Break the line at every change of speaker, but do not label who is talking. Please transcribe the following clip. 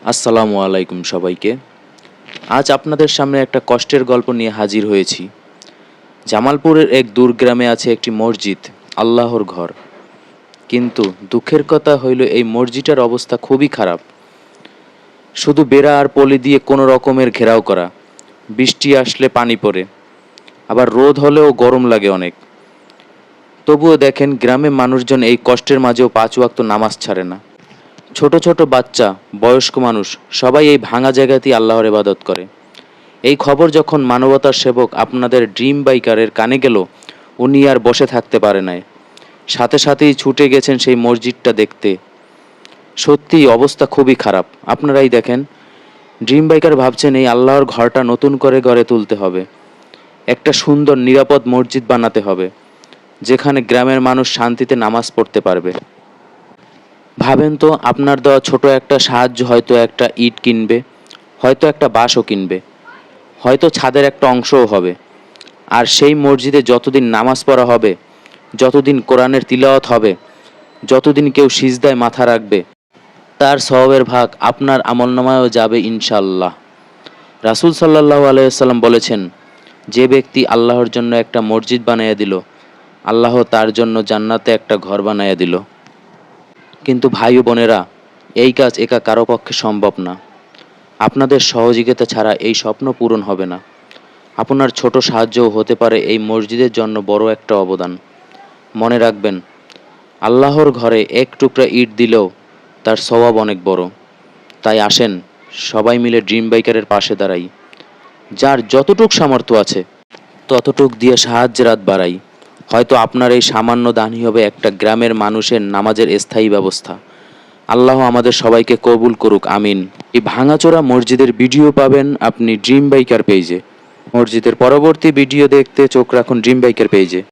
আসসালামু আলাইকুম সবাইকে। আজ আপনাদের সামনে একটা কষ্টের গল্প নিয়ে হাজির হয়েছি। জামালপুরের এক দূর গ্রামে আছে একটি মসজিদ, আল্লাহর ঘর। কিন্তু দুঃখের কথা হইল এই মসজিদটার অবস্থা খুবই খারাপ। শুধু বেড়া আর পলি দিয়ে কোনো রকমের ঘেরাও করা। বৃষ্টি আসলে পানি পড়ে, আবার রোদ হলেও গরম লাগে অনেক। তবুও দেখেন গ্রামে মানুষজন এই কষ্টের মাঝেও 5 ওয়াক্ত নামাজ ছাড়ে না। ছোট ছোট বাচ্চা, বয়স্ক মানুষ সবাই এই ভাঙা জায়গাতেই আল্লাহর ইবাদত করে। এই খবর যখন মানবতার সেবক আপনাদের ড্রিম বাইকারের কানে গেল, উনি আর বসে থাকতে পারে নাই। সাথে সাথেই ছুটে গেছেন সেই মসজিদটা দেখতে। সত্যিই অবস্থা খুবই খারাপ। আপনারাই দেখেন, ড্রিম বাইকার ভাবছেন এই আল্লাহর ঘরটা নতুন করে গড়ে তুলতে হবে। একটা সুন্দর নিরাপদ মসজিদ বানাতে হবে, যেখানে গ্রামের মানুষ শান্তিতে নামাজ পড়তে পারবে। ভাবেন তো, আপনার দেওয়া ছোট একটা সাহায্য হয়তো একটা ইট কিনবে, হয়তো একটা বাঁশও কিনবে, হয়তো ছাদের একটা অংশও হবে। আর সেই মসজিদে যতদিন নামাজ পড়া হবে, যতদিন কোরআনের তিলাওয়াত হবে, যতদিন কেউ সিজদায় মাথা রাখবে, তার সওয়াবের ভাগ আপনার আমলনামায়ও যাবে ইনশাআল্লাহ। রাসূল সাল্লাল্লাহু আলাইহি ওয়াসাল্লাম বলেছেন, যে ব্যক্তি আল্লাহর জন্য একটা মসজিদ বানাইয়া দিল, আল্লাহ তার জন্য জান্নাতে একটা ঘর বানাইয়া দিল। কিন্তু ভাই ও বোনেরা, এই কাজ একা কারো পক্ষে সম্ভব না। আপনাদের সহযোগিতা ছাড়া এই স্বপ্ন পূরণ হবে না। আপনার ছোট সাহায্যও হতে পারে এই মসজিদের জন্য বড় একটা অবদান। মনে রাখবেন, আল্লাহর ঘরে এক টুকরা ইট দিলেও তার সওয়াব অনেক বড়। তাই আসেন, সবাই মিলে ড্রিম বাইকারের পাশে দাঁড়াই। যার যতটুক সামর্থ্য আছে ততটুক দিয়ে সাহায্যের হাত বাড়াই। হয়তো আপনার এই সামান্য দানই হবে একটা গ্রামের মানুষের নামাজের স্থায়ী ব্যবস্থা। আল্লাহ আমাদের সবাইকে কবুল করুক, আমিন। এই ভাঙাচোরা মসজিদের ভিডিও পাবেন আপনি ড্রিম বাইকার পেজে। মসজিদের পরবর্তী ভিডিও দেখতে চোখ রাখুন ড্রিম বাইকার পেজে।